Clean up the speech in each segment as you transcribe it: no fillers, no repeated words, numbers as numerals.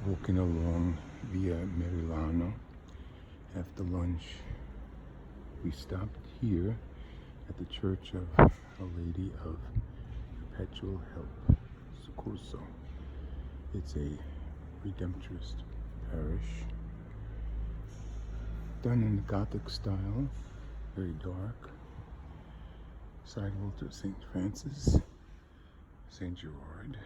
walking along Via Merilano. After lunch, we stopped here at the Church of Our Lady of Perpetual Help, Soccorso. It's a Redemptorist parish, done in the Gothic style, very dark. Side altar of St. Francis, St. Gerard.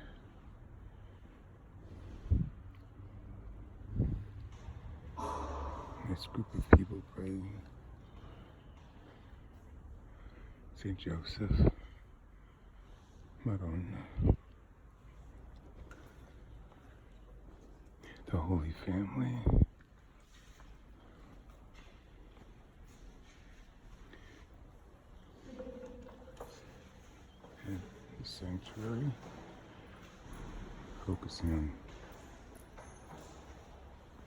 This group of people praying. St. Joseph, Madonna, the Holy Family. And the sanctuary, focusing on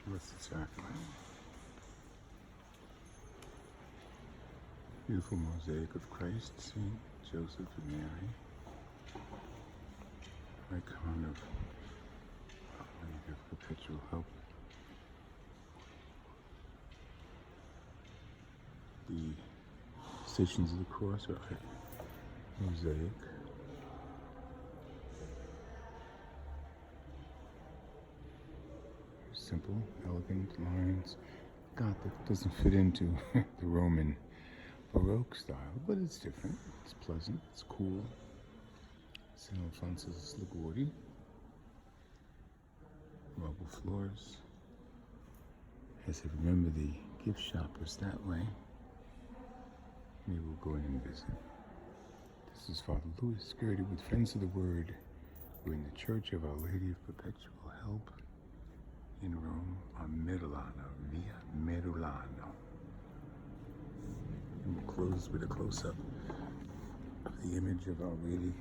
Blessed Sacrament. Beautiful mosaic of Christ, St. Joseph and Mary. Icon of Our Lady of Perpetual Help. The Stations of the Cross are mosaic. Simple, elegant lines. Gothic doesn't fit into the Roman Baroque style, but it's different. It's pleasant. It's cool. St. Alphonsus Liguori. Marble floors. As I remember, the gift shop was that way. Maybe we'll go in and visit. This is Father Louis Security with Friends of the Word. We're in the Church of Our Lady of Perpetual Help in Rome on Merulano, Via Merulano. And we'll close with a close-up of the image of Our Lady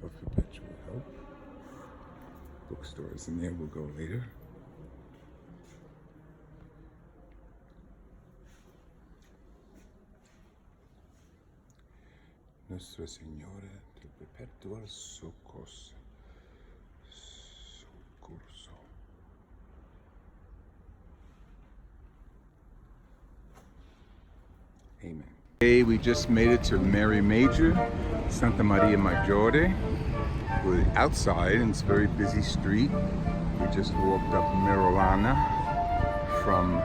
of Perpetual Help. Bookstores in there, we'll go later. Nuestra Señora del Perpetual Soccorso. Amen. Hey, we just made it to Mary Major, Santa Maria Maggiore. We're outside and it's a very busy street. We just walked up Merulana from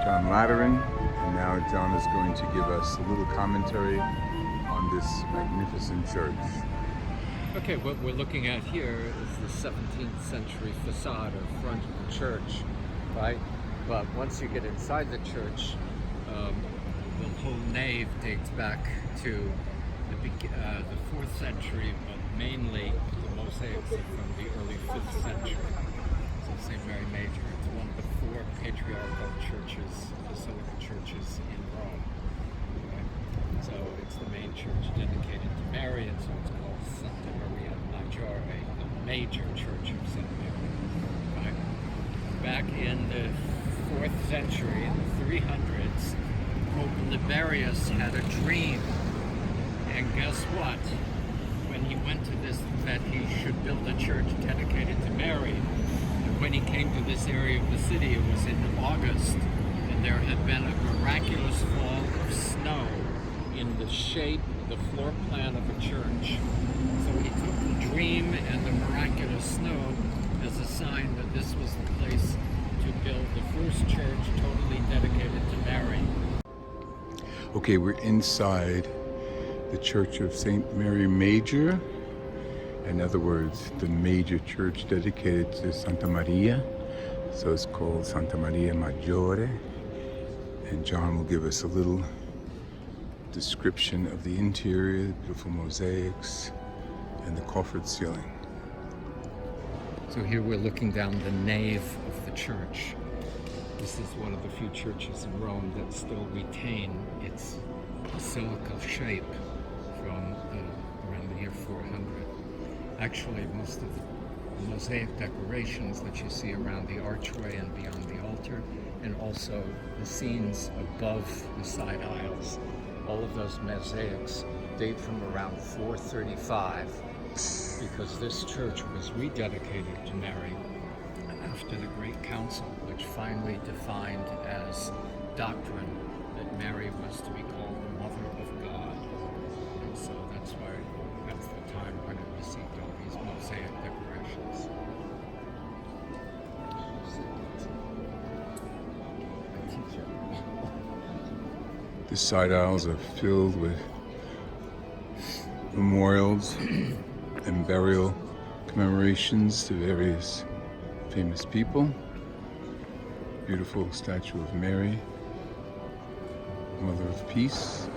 John Lateran, and now John is going to give us a little commentary on this magnificent church. Okay, what we're looking at here is the 17th century facade or front of the church, right? But once you get inside the church, the whole nave dates back to the 4th century, but mainly the mosaics are from the early 5th century. So St. Mary Major, it's one of the 4 patriarchal churches, basilica churches in Rome. Right? So it's the main church dedicated to Mary, and so it's called Santa Maria Maggiore, the major church of St. Mary. Right? Back in the 4th century, in the 300s, Pope Liberius had a dream, and guess what? When he went to this, that he should build a church dedicated to Mary, and when he came to this area of the city, it was in August, and there had been a miraculous fall of snow in the shape, the floor plan of a church. So he took the dream and the miraculous snow as a sign that this was the place to build the first church totally dedicated to Mary. Okay, we're inside the Church of St. Mary Major. In other words, the major church dedicated to Santa Maria. So it's called Santa Maria Maggiore. And John will give us a little description of the interior, the beautiful mosaics, and the coffered ceiling. So here we're looking down the nave of the church. This is one of the few churches in Rome that still retain its basilical shape from around the year 400. Actually, most of the mosaic decorations that you see around the archway and beyond the altar, and also the scenes above the side aisles, all of those mosaics date from around 435, because this church was rededicated to Mary after Council, which finally defined as doctrine that Mary was to be called the Mother of God. And so that's the time when it received all these Mosaic decorations. The side aisles are filled with memorials and burial commemorations to various famous people. Beautiful statue of Mary, Mother of Peace.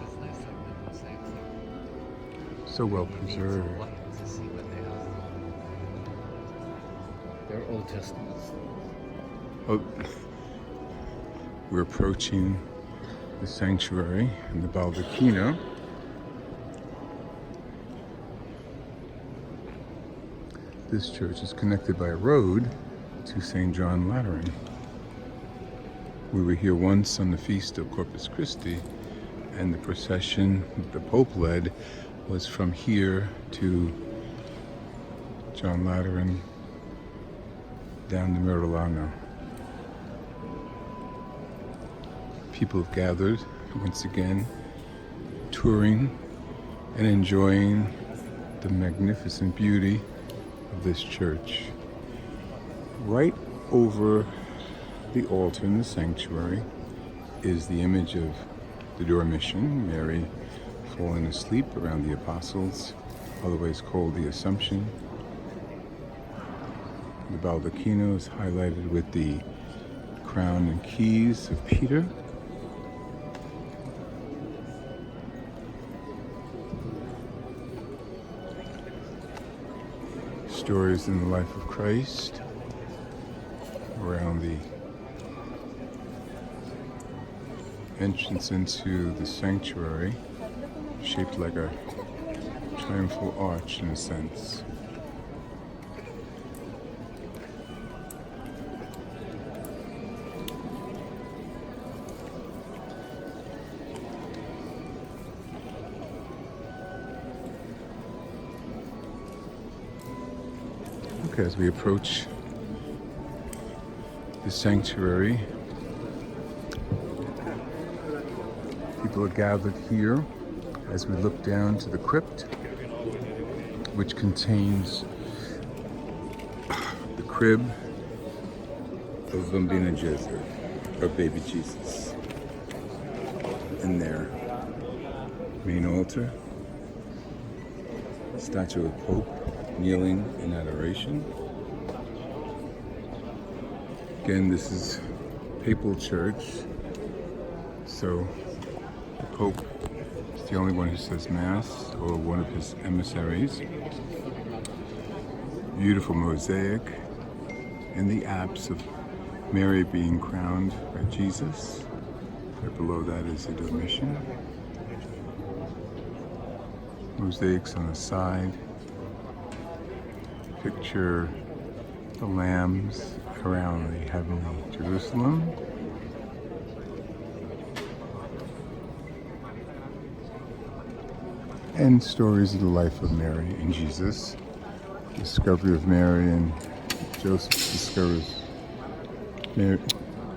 It's nice having the mosaics there. So well You need some preserved. light to see what they are. They're Old Testaments. Oh, we're approaching the sanctuary and the baldacchino. This church is connected by a road to St. John Lateran. We were here once on the feast of Corpus Christi, and the procession the Pope led was from here to John Lateran down the Merlano. People have gathered once again, touring and enjoying the magnificent beauty of this church. Right over the altar in the sanctuary is the image of the Dormition, Mary falling asleep around the apostles, otherwise called the Assumption. The baldacchino is highlighted with the crown and keys of Peter. Stories in the life of Christ around the entrance into the sanctuary, shaped like a triumphal arch in a sense. Okay, as we approach the sanctuary, people are gathered here as we look down to the crypt, which contains the crib of Bambino Gesù, or baby Jesus, and their main altar, statue of Pope kneeling in adoration. Again, this is papal church, so the Pope is the only one who says Mass, or one of his emissaries. Beautiful mosaic in the apse of Mary being crowned by Jesus. Right below that is the Dormition. Mosaics on the side picture the lambs around the heavenly Jerusalem. And stories of the life of Mary and Jesus. Discovery of Mary, and Joseph discovers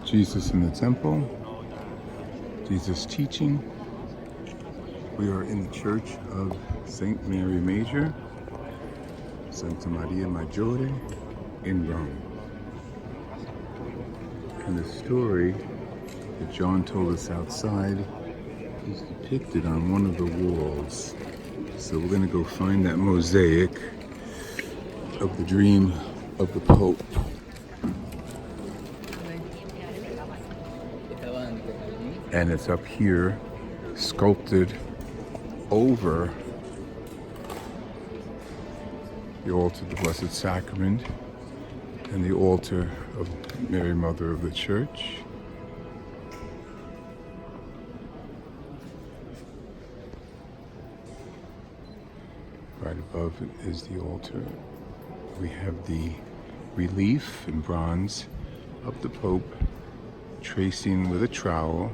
Jesus in the temple. Jesus teaching. We are in the church of St. Mary Major, Santa Maria Maggiore in Rome. And the story that John told us outside is depicted on one of the walls. So we're going to go find that mosaic of the dream of the Pope. And it's up here, sculpted over the altar of the Blessed Sacrament and the altar of Mary, Mother of the Church. Right above it is the altar. We have the relief in bronze of the Pope tracing with a trowel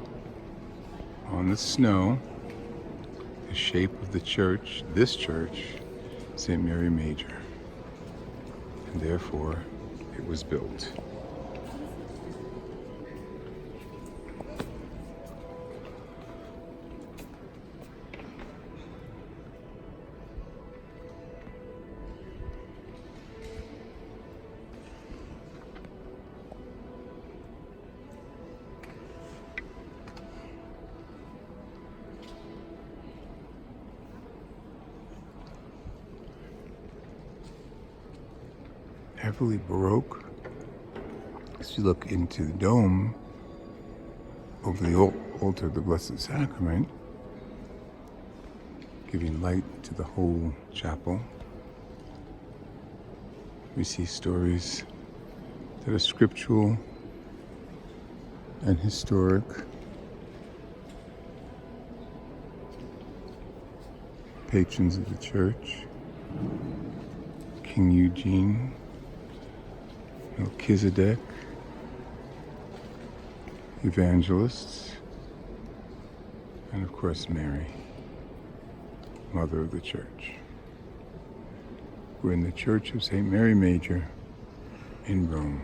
on the snow the shape of the church, this church, St. Mary Major. and therefore it was built. Heavily Baroque. As you look into the dome over the altar of the Blessed Sacrament, giving light to the whole chapel, we see stories that are scriptural and historic. Patrons of the church, King Eugene, Melchizedek, evangelists, and of course Mary, Mother of the Church. We're in the Church of St. Mary Major in Rome.